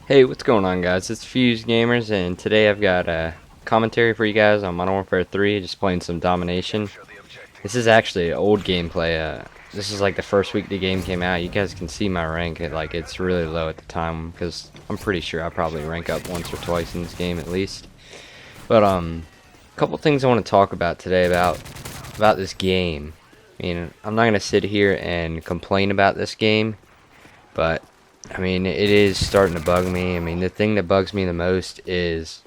Hey, what's going on, guys? It's FuzedGamers, and today I've got a commentary for you guys on Modern Warfare 3, just playing some domination. This is actually old gameplay. This is like the first week the game came out. You guys can see my rank. It's really low at the time because I'm pretty sure I probably rank up once or twice in this game at least. But a couple things I want to talk about today about this game. I mean, I'm not gonna sit here and complain about this game, but I mean, it is starting to bug me. I mean, the thing that bugs me the most is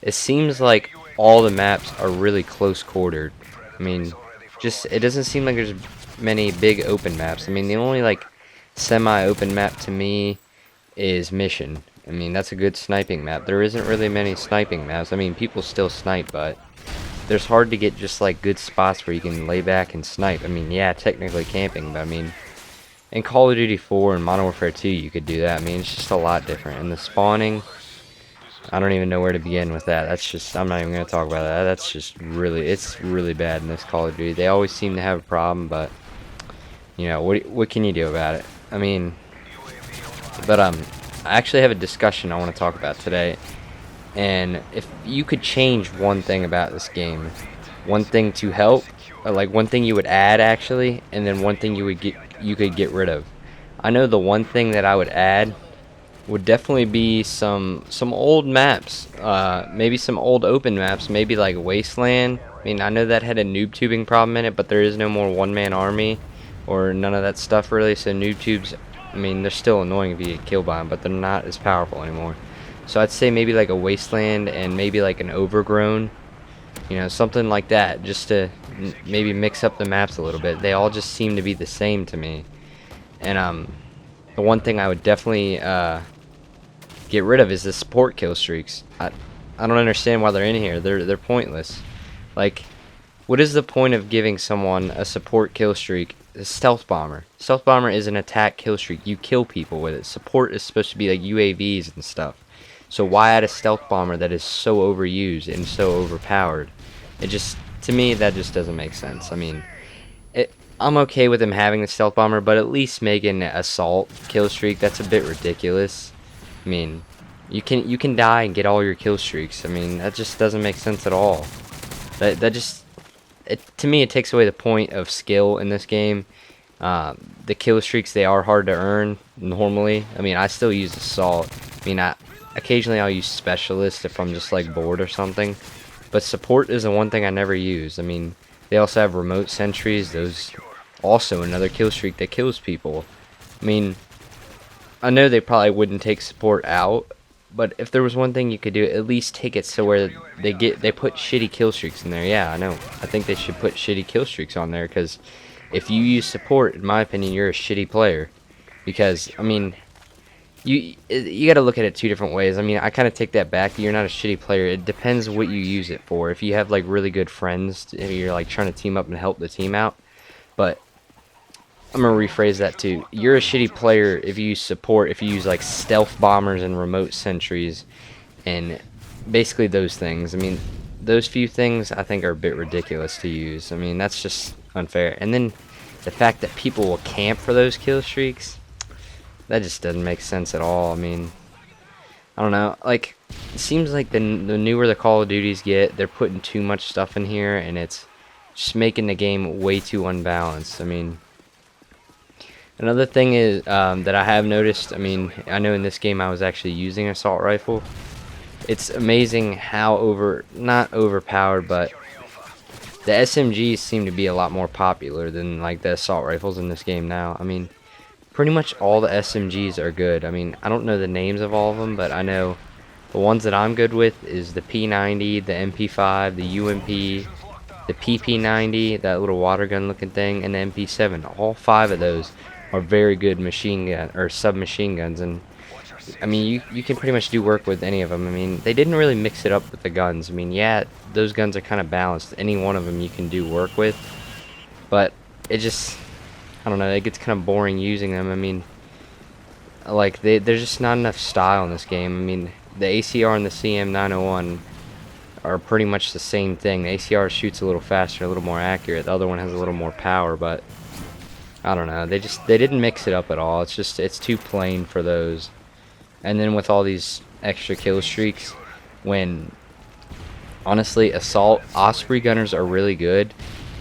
it seems like all the maps are really close quartered. I mean, just it doesn't seem like there's many big open maps. I mean, the only like semi-open map to me is Mission. I mean, that's a good sniping map. There isn't really many sniping maps. I mean, people still snipe, but there's hard to get just like good spots where you can lay back and snipe. I mean, yeah, technically camping, but I mean, in Call of Duty 4 and Modern Warfare 2, you could do that. I mean, it's just a lot different. And the spawning, I don't even know where to begin with that. That's just, I'm not even going to talk about that. That's just really, it's really bad in this Call of Duty. They always seem to have a problem, but, you know, what can you do about it? I mean, but, I actually have a discussion I want to talk about today. And if you could change one thing about this game, one thing to help, or like one thing you would add actually, and then one thing you could get rid of. I know the one thing that I would add would definitely be some old maps, maybe some old open maps, maybe like Wasteland. I mean, I know that had a noob tubing problem in it, but there is no more one-man army or none of that stuff really. So noob tubes, I mean, they're still annoying if you get killed by them, but they're not as powerful anymore. So I'd say maybe like a Wasteland and maybe like an Overgrown, you know, something like that, just to maybe mix up the maps a little bit. They all just seem to be the same to me. And the one thing I would definitely get rid of is the support kill streaks. I don't understand why they're in here. They're pointless. Like, what is the point of giving someone a support kill streak? A stealth bomber. Stealth bomber is an attack kill streak. You kill people with it. Support is supposed to be like UAVs and stuff. So why add a stealth bomber that is so overused and so overpowered? It just, to me, that just doesn't make sense. I mean, I'm okay with him having the stealth bomber, but at least make an assault kill streak. That's a bit ridiculous. I mean, you can die and get all your kill streaks. I mean, that just doesn't make sense at all. That just, to me, it takes away the point of skill in this game. The kill streaks, they are hard to earn normally. I mean, I still use assault. I mean, occasionally I'll use specialist if I'm just like bored or something, but support is the one thing I never use. I mean, they also have remote sentries. Those also another kill streak that kills people. I mean, I know they probably wouldn't take support out, but if there was one thing you could do, at least take it so where they put shitty kill streaks in there. Yeah, I know. I think they should put shitty kill streaks on there, because if you use support, in my opinion, you're a shitty player. Because I mean, you got to look at it two different ways. I mean, I kind of take that back. You're not a shitty player. It depends what you use it for. If you have like really good friends, if you're like trying to team up and help the team out. But I'm gonna rephrase that too. You're a shitty player if you use support, if you use like stealth bombers and remote sentries, and basically those things. I mean, those few things I think are a bit ridiculous to use. I mean, that's just unfair. And then the fact that people will camp for those kill streaks, that just doesn't make sense at all. I mean, I don't know. Like, it seems like the newer the Call of Duties get, they're putting too much stuff in here, and it's just making the game way too unbalanced. I mean, another thing is that I have noticed. I mean, I know in this game I was actually using an assault rifle. It's amazing how not overpowered, but the SMGs seem to be a lot more popular than like the assault rifles in this game now. I mean, pretty much all the SMGs are good. I mean, I don't know the names of all of them, but I know the ones that I'm good with is the P90, the MP5, the UMP, the PP90, that little water gun looking thing, and the MP7. All 5 of those are very good machine gun or submachine guns, and I mean, you can pretty much do work with any of them. I mean, they didn't really mix it up with the guns. I mean, yeah, those guns are kind of balanced. Any one of them you can do work with, but it just, I don't know, it gets kind of boring using them. I mean, like, there's just not enough style in this game. I mean, the ACR and the CM901 are pretty much the same thing. The ACR shoots a little faster, a little more accurate. The other one has a little more power, but I don't know. They didn't mix it up at all. It's too plain for those. And then with all these extra kill streaks, when honestly, assault Osprey gunners are really good,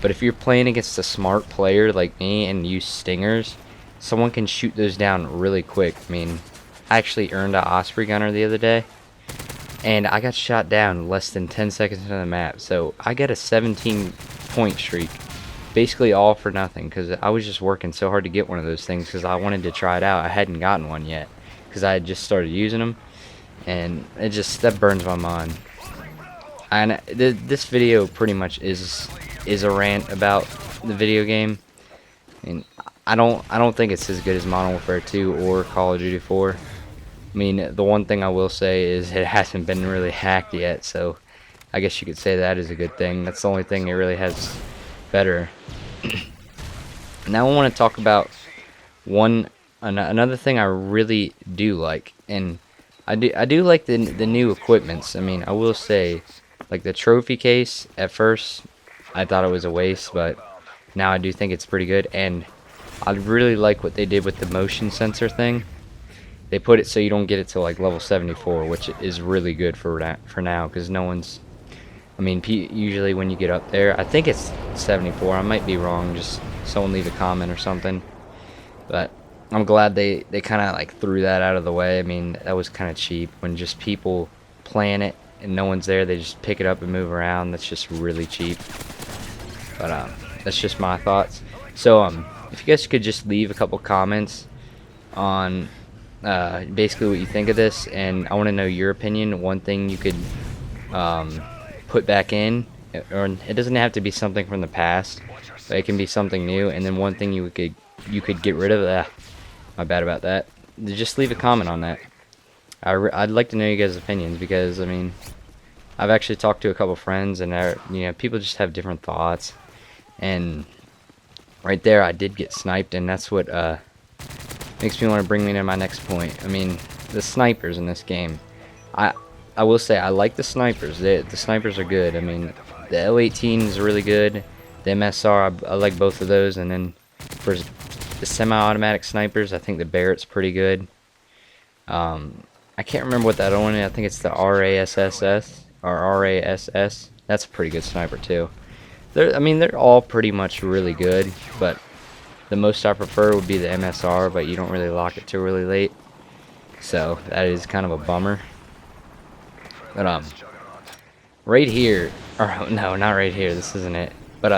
but if you're playing against a smart player like me and use stingers, someone can shoot those down really quick. I mean, I actually earned an Osprey gunner the other day, and I got shot down less than 10 seconds into the map. So I got a 17-point streak, basically all for nothing, because I was just working so hard to get one of those things because I wanted to try it out. I hadn't gotten one yet because I had just started using them, and it just, that burns my mind. And this video pretty much is a rant about the video game. I mean, I don't think it's as good as Modern Warfare 2 or Call of Duty 4. I mean, the one thing I will say is it hasn't been really hacked yet, so I guess you could say that is a good thing. That's the only thing it really has better. Now I want to talk about another thing I really do like, and I do like the new equipments. I mean, I will say, like the trophy case, at first I thought it was a waste, but now I do think it's pretty good, and I really like what they did with the motion sensor thing. They put it so you don't get it to like level 74, which is really good for now, because no one's, I mean, usually when you get up there, I think it's 74, I might be wrong, just someone leave a comment or something, but I'm glad they kind of like threw that out of the way. I mean, that was kind of cheap when just people playing it and no one's there, they just pick it up and move around. That's just really cheap. But that's just my thoughts. So if you guys could just leave a couple comments on basically what you think of this, and I want to know your opinion. One thing you could put back in, or it doesn't have to be something from the past, but it can be something new. And then one thing you could get rid of. My bad about that. Just leave a comment on that. I'd like to know you guys' opinions, because I mean, I've actually talked to a couple friends, and people just have different thoughts. And right there, I did get sniped, and that's what makes me want to bring me to my next point. I mean, the snipers in this game. I will say I like the snipers. The snipers are good. I mean, the L18 is really good. The MSR, I like both of those. And then for the semi-automatic snipers, I think the Barrett's pretty good. I can't remember what that one is. I think it's the RASSS or RASS. That's a pretty good sniper too. I mean, they're all pretty much really good, but the most I prefer would be the MSR, but you don't really lock it till really late, so that is kind of a bummer. But right here, or no, not right here, this isn't it, but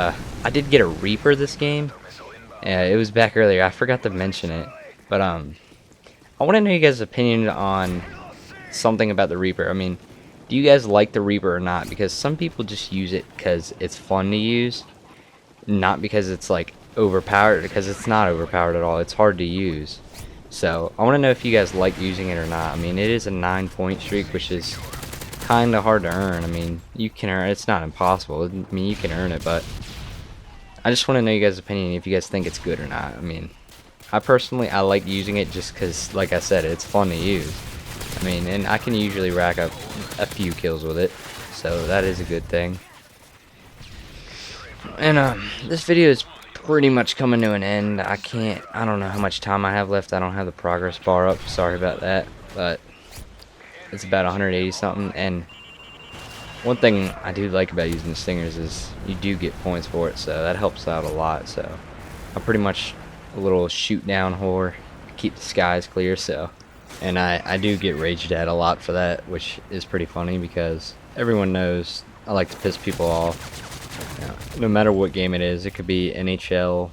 I did get a Reaper this game. It was back earlier, I forgot to mention it, but I want to know you guys' opinion on something about the Reaper. I mean, do you guys like the Reaper or not? Because some people just use it because it's fun to use, not because it's like overpowered, because it's not overpowered at all. It's hard to use. So I want to know if you guys like using it or not. I mean, it is a 9-point streak, which is kind of hard to earn. I mean, you can earn it. It's not impossible. I mean, you can earn it, but I just want to know you guys' opinion if you guys think it's good or not. I mean, I personally, I like using it just because, like I said, it's fun to use. I mean, and I can usually rack up a few kills with it, so that is a good thing. And this video is pretty much coming to an end. I don't know how much time I have left. I don't have the progress bar up, sorry about that, but it's about 180 something. And one thing I do like about using the stingers is you do get points for it, so that helps out a lot. So I'm pretty much a little shoot down whore, keep the skies clear. So, and I do get raged at a lot for that, which is pretty funny because everyone knows I like to piss people off. No matter what game it is, it could be NHL,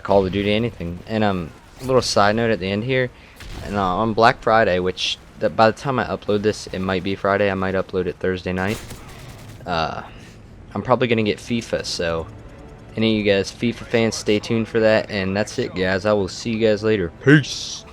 Call of Duty, anything. And a little side note at the end here, and on Black Friday, which by the time I upload this, it might be Friday. I might upload it Thursday night. I'm probably gonna get FIFA, so any of you guys FIFA fans, stay tuned for that. And that's it, guys. I will see you guys later. Peace.